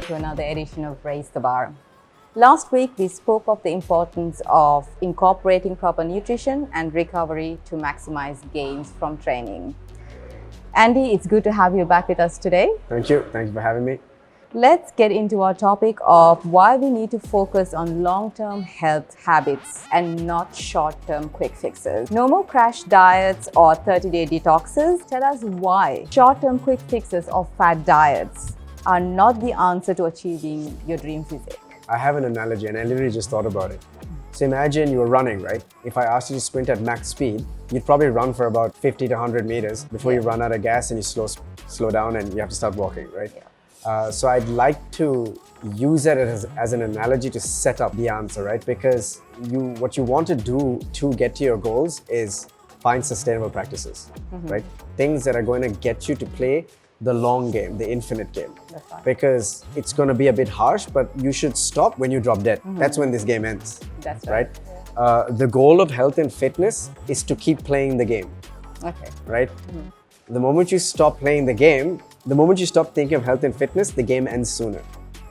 to another edition of Raise the Bar. Last week, we spoke of the importance of incorporating proper nutrition and recovery to maximize gains from training. Andy, it's good to have you back with us today. Thank you. Thank you for having me. Let's get into our topic of why we need to focus on long-term health habits and not short-term quick fixes. No more crash diets or 30-day detoxes. Tell us why short-term quick fixes or fad diets are not the answer to achieving your dream physique. I have an analogy and I literally just thought about it. So imagine you were running, right? If I asked you to sprint at max speed, you'd probably run for about 50 to 100 meters before you run out of gas and you slow down and you have to start walking, right? So I'd like to use it as an analogy to set up the answer, right? Because what you want to do to get to your goals is find sustainable practices, right? Things that are going to get you to play the long game, the infinite game. That's right. Because it's going to be a bit harsh, but you should stop when you drop dead. That's when this game ends. That's right. Yeah. The goal of health and fitness is to keep playing the game. Okay. Right? The moment you stop playing the game, the moment you stop thinking of health and fitness, the game ends sooner.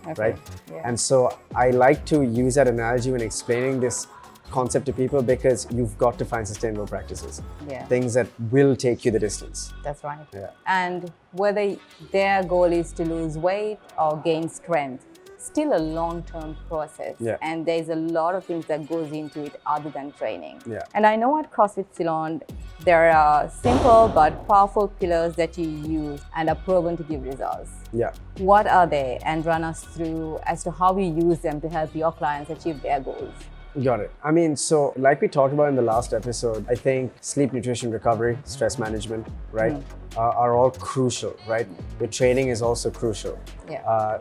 Okay. Right? Yeah. And so I like to use that analogy when explaining this concept to people because you've got to find sustainable practices. Yeah. Things that will take you the distance. That's right. Yeah. And whether their goal is to lose weight or gain strength, still a long-term process. Yeah. And there's a lot of things that goes into it other than training. Yeah. And I know at CrossFit Ceylon, there are simple but powerful pillars that you use and are proven to give results. Yeah. What are they? And run us through as to how you use them to help your clients achieve their goals. Got it. I mean, so like we talked about in the last episode, I think sleep, nutrition, recovery, stress management, right, are all crucial, right? The training is also crucial. Yeah.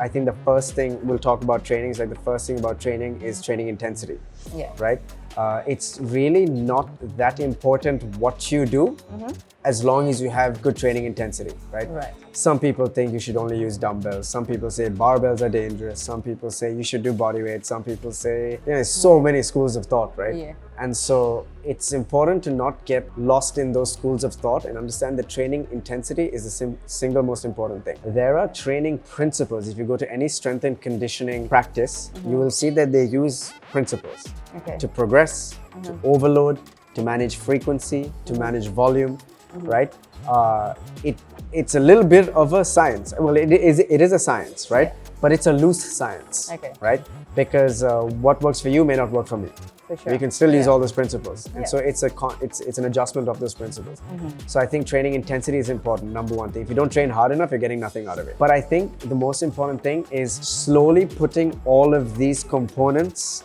I think the first thing we'll talk about training is like the first thing about training is training intensity, right? It's really not that important what you do as long as you have good training intensity, right? Right. Some people think you should only use dumbbells. Some people say barbells are dangerous. Some people say you should do body weight. Some people say, there's so many schools of thought, right? Yeah. And so it's important to not get lost in those schools of thought and understand that training intensity is the single most important thing. There are training principles. If you go to any strength and conditioning practice, you will see that they use principles to progress, to overload, to manage frequency, to manage volume, right? It's a little bit of a science. Well, it is a science, right? But it's a loose science, right? Because what works for you may not work for me. For sure. You can still use all those principles, and so it's an adjustment of those principles. So I think training intensity is important. Number one thing. If you don't train hard enough, you're getting nothing out of it. But I think the most important thing is slowly putting all of these components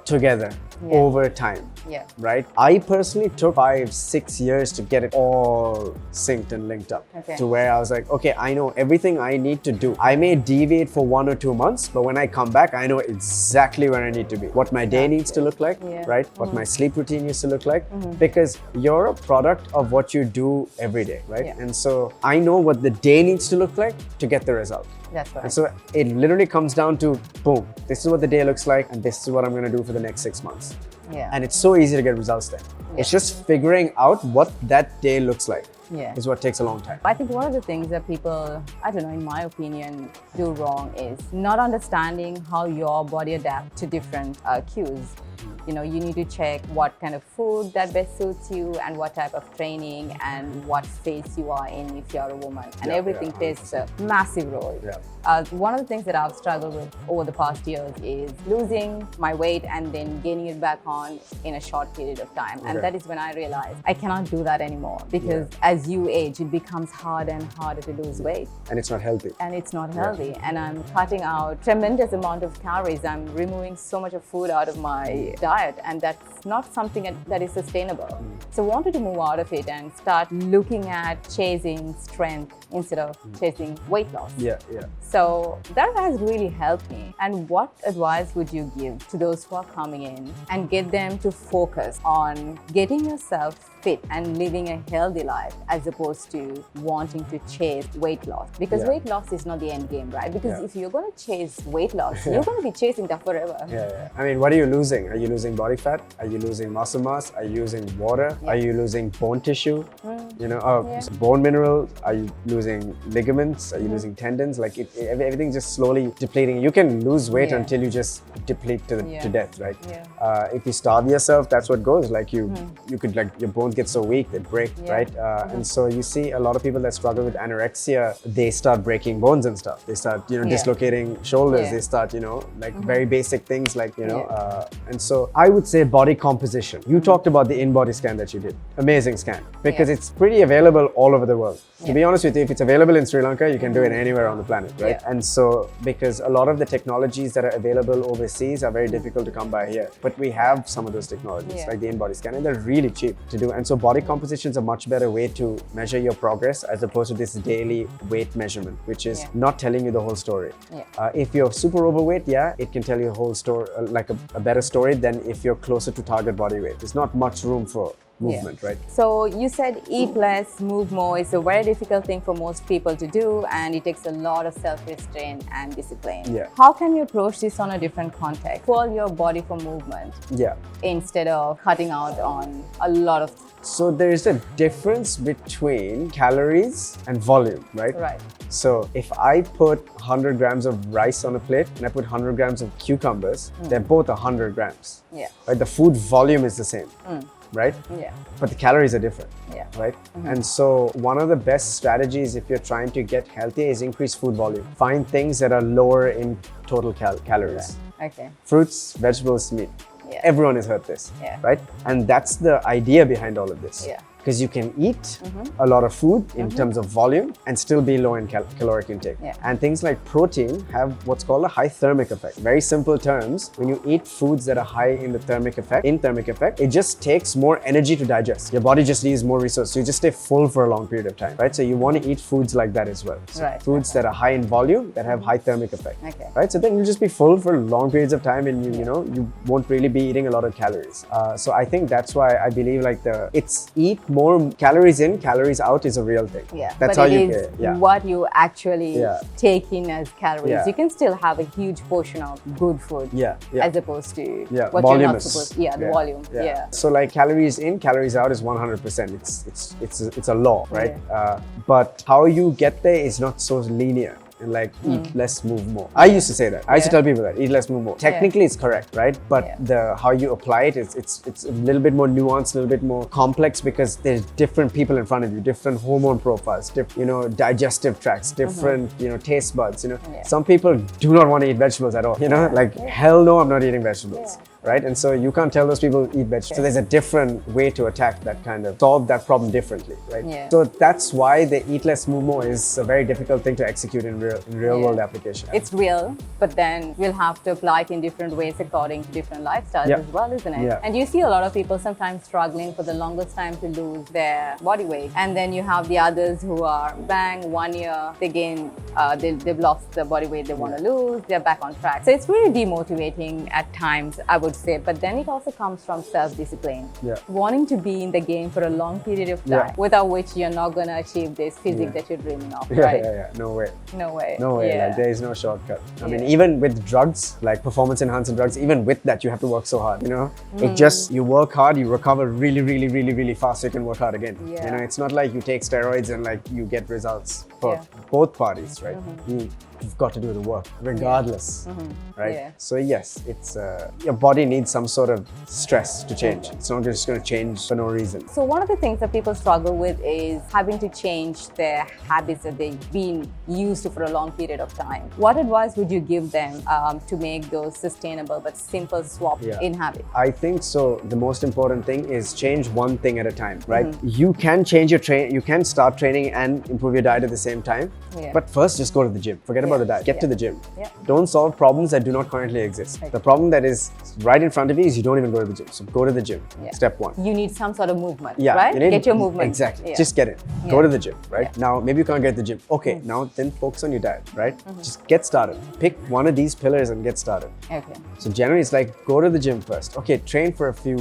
together over time. Yeah. Right? I personally took 5-6 years to get it all synced and linked up to where I was like, okay, I know everything I need to do. I may deviate for 1 or 2 months, but when I come back, I know exactly where I need to be. What my day needs to look like, right? What my sleep routine needs to look like, because you're a product of what you do every day, right? Yeah. And so I know what the day needs to look like to get the result. That's right. And so it literally comes down to, boom, this is what the day looks like and this is what I'm going to do for the next 6 months. Yeah. And it's so easy to get results then. It's just figuring out what that day looks like is what takes a long time. I think one of the things that people, I don't know, in my opinion, do wrong is not understanding how your body adapts to different cues. You know, you need to check what kind of food that best suits you and what type of training and what phase you are in if you're a woman. And everything plays a massive role. One of the things that I've struggled with over the past years is losing my weight and then gaining it back on in a short period of time. And that is when I realized I cannot do that anymore because as you age, it becomes harder and harder to lose weight. And it's not healthy. And it's not healthy. And I'm cutting out tremendous amount of calories. I'm removing so much of food out of my diet, and that's not something that is sustainable. So I wanted to move out of it and start looking at chasing strength instead of chasing weight loss. So that has really helped me. And what advice would you give to those who are coming in and get them to focus on getting yourself fit and living a healthy life as opposed to wanting to chase weight loss? Because weight loss is not the end game, right? Because if you're going to chase weight loss, you're going to be chasing that forever. I mean, what are you losing? Are you losing losing body fat? Are you losing muscle mass? Are you losing water? Are you losing bone tissue? Bone mineral? Are you losing ligaments? Are you losing tendons? Like everything's just slowly depleting. You can lose weight until you just deplete to death, right? If you starve yourself, that's what goes. Like you could, like, your bones get so weak they break, right? And so you see a lot of people that struggle with anorexia, they start breaking bones and stuff. They start dislocating shoulders. They start like very basic things, like and so I would say body composition. You talked about the in-body scan that you did. Amazing scan, because it's pretty available all over the world. To be honest with you, if it's available in Sri Lanka, you can do it anywhere on the planet, right? And so, because a lot of the technologies that are available overseas are very difficult to come by here, but we have some of those technologies, like the in-body scan, and they're really cheap to do. And so body composition is a much better way to measure your progress, as opposed to this daily weight measurement, which is not telling you the whole story. If you're super overweight, it can tell you a whole story, like a better story than if you're closer to target body weight. There's not much room for movement, right? So you said eat less, move more. It's a very difficult thing for most people to do, and it takes a lot of self-restraint and discipline. How can you approach this on a different context? Pull your body for movement instead of cutting out on a lot of... So there is a difference between calories and volume, right? Right. So if I put 100 grams of rice on a plate and I put 100 grams of cucumbers, they're both 100 grams. Right? The food volume is the same. Right? But the calories are different, right? And so one of the best strategies if you're trying to get healthy is increase food volume. Find things that are lower in total calories. Fruits, vegetables, meat. Everyone has heard this, right? And that's the idea behind all of this. Because you can eat a lot of food in terms of volume and still be low in caloric intake. And things like protein have what's called a high thermic effect. Very simple terms, when you eat foods that are high in the thermic effect, it just takes more energy to digest. Your body just needs more resources. So you just stay full for a long period of time, right? So you want to eat foods like that as well. So foods that are high in volume, that have high thermic effect, right? So then you'll just be full for long periods of time, and you won't really be eating a lot of calories. So I think that's why I believe it's eat more calories in, calories out is a real thing. That's but how it you is what you actually take in as calories. You can still have a huge portion of good food as opposed to what voluminous. you're not supposed to. The volume. So like calories in, calories out is 100%. It's a law, right? But how you get there is not so linear. And like eat less, move more. I used to say that. I used to tell people that eat less, move more. Technically, it's correct, right? But the how you apply it is it's a little bit more nuanced, a little bit more complex, because there's different people in front of you, different hormone profiles, digestive tracts, different taste buds. Some people do not want to eat vegetables at all. Like hell no, I'm not eating vegetables. Right? And so you can't tell those people eat vegetables. So there's a different way to attack that, kind of solve that problem differently, right? So that's why the eat less, move more is a very difficult thing to execute in real world application. It's real, but then we'll have to apply it in different ways according to different lifestyles as well, isn't it? And you see a lot of people sometimes struggling for the longest time to lose their body weight. And then you have the others who are, bang, 1 year, they gain, they've lost the body weight they want to lose, they're back on track. So it's really demotivating at times, I would say, but then it also comes from self-discipline. Wanting to be in the game for a long period of time, without which you're not going to achieve this physique that you're dreaming of, right? No way. Yeah. Like there is no shortcut. I mean, even with drugs, like performance enhancing drugs, even with that you have to work so hard, It just, you work hard, you recover really fast, so you can work hard again. It's not like you take steroids and like you get results for both parties, right? You've got to do the work regardless, right? So yes, it's your body needs some sort of stress to change. It's not just going to change for no reason. So one of the things that people struggle with is having to change their habits that they've been used to for a long period of time. What advice would you give them to make those sustainable but simple swap in habits? I think so. The most important thing is change one thing at a time, right? You can change your you can start training and improve your diet at the same time, but first just go to the gym. Forget about the diet. Get to the gym. Don't solve problems that do not currently exist. The problem that is right in front of you is you don't even go to the gym. So go to the gym. Step one. You need some sort of movement, right? Get your movement. Exactly. Just get it. Go to the gym, right? Now, maybe you can't get to the gym. Okay, now then focus on your diet, right? Just get started. Pick one of these pillars and get started. So generally it's like, go to the gym first. Okay, train for a few,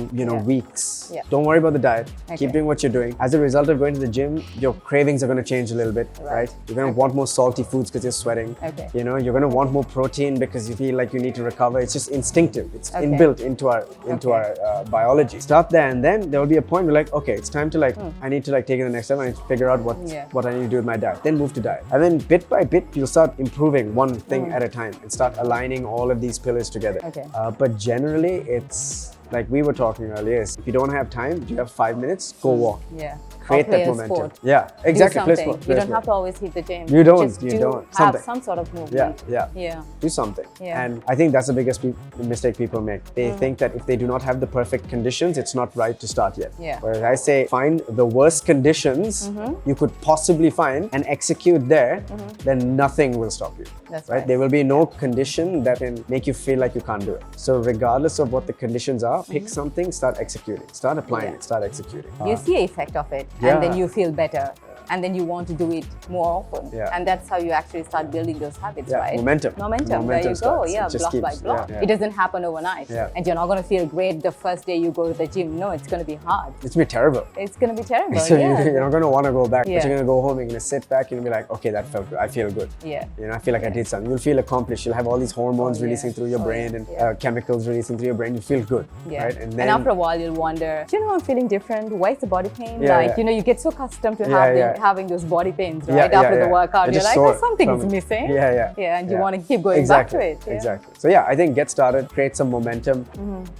weeks. Don't worry about the diet. Keep doing what you're doing. As a result of going to the gym, your cravings are going to change a little bit, right? You're going to want more salty foods because you're sweating. Okay. You know, you're going to want more protein because you feel like you need to recover. It's just instinctive. It's Okay. inbuilt into our biology. Start there, and then there will be a point where like, okay, it's time to like, I need to like take it to the next step. I need to figure out what I need to do with my diet. Then move to diet, and then bit by bit you'll start improving one thing at a time and start aligning all of these pillars together. Okay. But generally, it's like we were talking earlier. Is if you don't have time, you have 5 minutes, go walk. Yeah. Create Or play that a momentum. sport. Yeah, exactly. Do Play something. sport. You Play don't sport. have to always hit the gym. You don't. Just You do don't. have Something. some sort of Yeah, movement. yeah. Yeah. Do something. Yeah. And I think that's the biggest mistake people make. They think that if they do not have the perfect conditions, it's not right to start yet. Yeah. Whereas I say find the worst conditions you could possibly find and execute there, then nothing will stop you. That's right. right. There will be no condition that can make you feel like you can't do it. So regardless of what the conditions are, pick something, start executing, start applying it, start executing. You see the effect of it, Yeah. and then you feel better. And then you want to do it more often. Yeah. And that's how you actually start building those habits, Yeah, right? momentum. Momentum, there Momentum you go. starts. Yeah, It just block by keeps- block. yeah. It doesn't happen overnight. Yeah. And you're not going to feel great the first day you go to the gym. No, it's going to be hard. It's gonna be terrible. It's going to be terrible. So yeah. you're not gonna want to go back, but Yeah. you're gonna go home, you're gonna sit back, and you'll be like, okay, that felt good. I feel good. Yeah. You know, I feel like I did something. You'll feel accomplished. You'll have all these hormones Oh, yeah. releasing through your Oh, brain yeah. and Yeah. chemicals releasing through your brain. You feel good, Yeah. right? And after a while, you'll wonder, do you know I'm feeling different? Why is the body pain? Yeah, like, yeah. you know, you get so accustomed to Yeah, having those body pains, Yeah, right? yeah, After the yeah. workout, They're you're just like, sore oh, something is from it. missing. Yeah. Yeah, and you want to keep going exactly. back to it. Yeah. Exactly. So yeah, I think get started, create some momentum,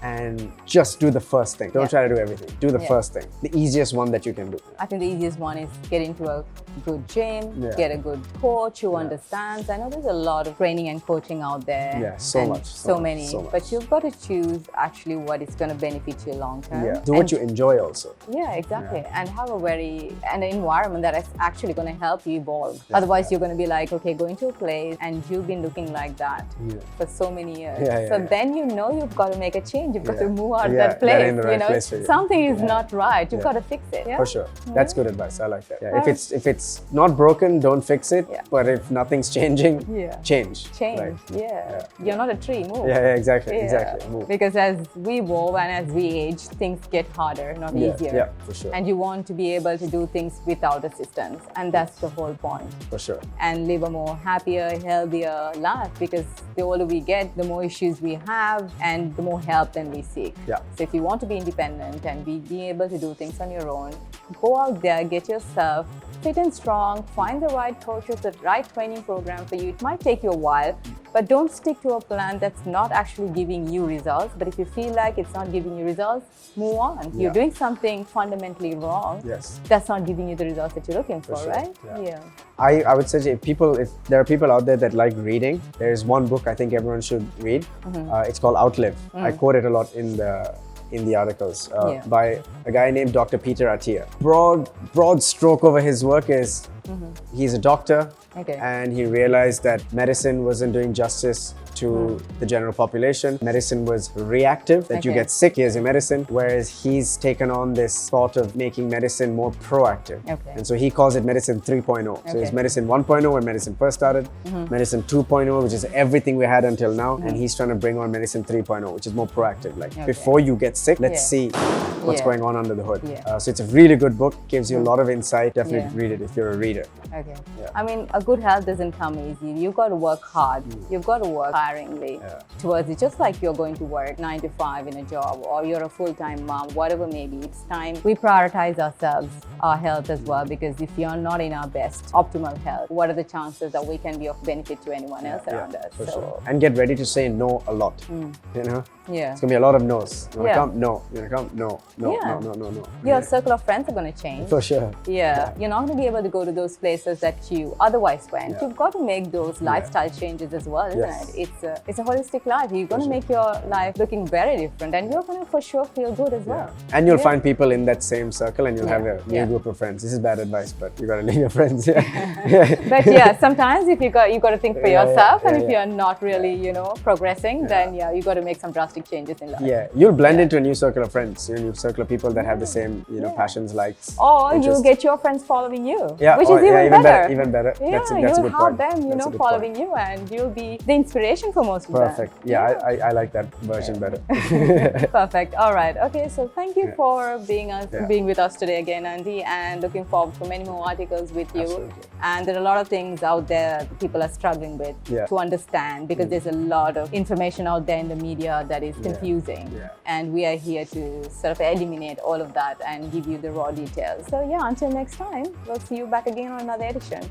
and just do the first thing. Don't Yeah. try to do everything. Do the Yeah. first thing, the easiest one that you can do. I think the easiest one is get into a good gym, Yeah. get a good coach who understands. I know there's a lot of training and coaching out there. Yeah, so and much, So many. so much. But you've got to choose actually what is going to benefit you long term. Yeah. Do what you enjoy also. Yeah, exactly. And have an environment that is actually going to help you evolve. Otherwise, you're going to be like, okay, going to a place and you've been looking like that for so many years. So then you know you've got to make a change. You've got to move out of Yeah, that place. that ain't the right you know, place for you. something is not right. You've got to fix it. Yeah? For sure. That's good advice. I like that. Yeah. Right. If it's not broken, don't fix it. Yeah. But if nothing's changing, Yeah. change. Change. Right. Yeah. You're not a tree. Move. Yeah, exactly. Yeah. Exactly. Move. Because as we evolve and as we age, things get harder, not easier. Yeah, for sure. And you want to be able to do things without assistance. And that's the whole point. For sure. And live a more happier, healthier life, because the older we get, the more issues we have and the more help then we seek. Yeah. So if you want to be independent and be able to do things on your own, go out there, get yourself fit and strong, find the right coaches, the right training program for you. It might take you a while, but don't stick to a plan that's not actually giving you results. But if you feel like it's not giving you results, move on. You're doing something fundamentally wrong. Yes. That's not giving you the results that you're looking for, sure. right? Yeah. I would say if there are people out there that like reading, there is one book I think everyone should read. It's called Outlive. I quote it a lot in the articles by a guy named Dr. Peter Attia. Broad stroke over his work is he's a doctor and he realized that medicine wasn't doing justice to the general population. Medicine was reactive, that you get sick, here's your medicine, whereas he's taken on this thought of making medicine more proactive. And so he calls it medicine 3.0. So it's medicine 1.0 when medicine first started, medicine 2.0, which is everything we had until now, and he's trying to bring on medicine 3.0, which is more proactive. Like before you get sick, let's see what's going on under the hood. So it's a really good book, gives you a lot of insight. Definitely read it if you're a reader. I mean, a good health doesn't come easy. You've got to work hard. You've got to work tiringly towards it, just like you're going to work 9 to 5 in a job, or you're a full-time mom, whatever may be. It's time we prioritize ourselves, our health as well, because if you're not in our best optimal health, what are the chances that we can be of benefit to anyone else around us? For sure. And get ready to say no a lot. You know? Yeah. It's gonna be a lot of no's. You wanna come? No. You wanna come? No. No. Your circle of friends are going to change. For sure. Yeah. You're not going to be able to go to those places that you otherwise went. You've got to make those lifestyle changes as well, isn't it? It's a holistic life. You're going to make your life looking very different, and you're going to for sure feel good as well. And you'll find people in that same circle, and you'll have a new group of friends. This is bad advice, but you gotta leave your friends. But sometimes if you got to think for yourself, and if you're not really, progressing, then you got to make some drastic changes in life. Yeah, you'll blend into a new circle of friends, a new circle of people that have the same, passions, likes. Or interests. you get your friends following you, Yeah, which is even better. Even better. Yeah, that's a you'll good have point. them, following you, and you'll be the inspiration information for most of them. Perfect. Yeah, I like that version better. Perfect. All right. Okay. So thank you for being with us today again, Andy, and looking forward for many more articles with you. Absolutely. And there are a lot of things out there that people are struggling with to understand, because there's a lot of information out there in the media that is confusing. And we are here to sort of eliminate all of that and give you the raw details. So yeah, until next time, we'll see you back again on another edition.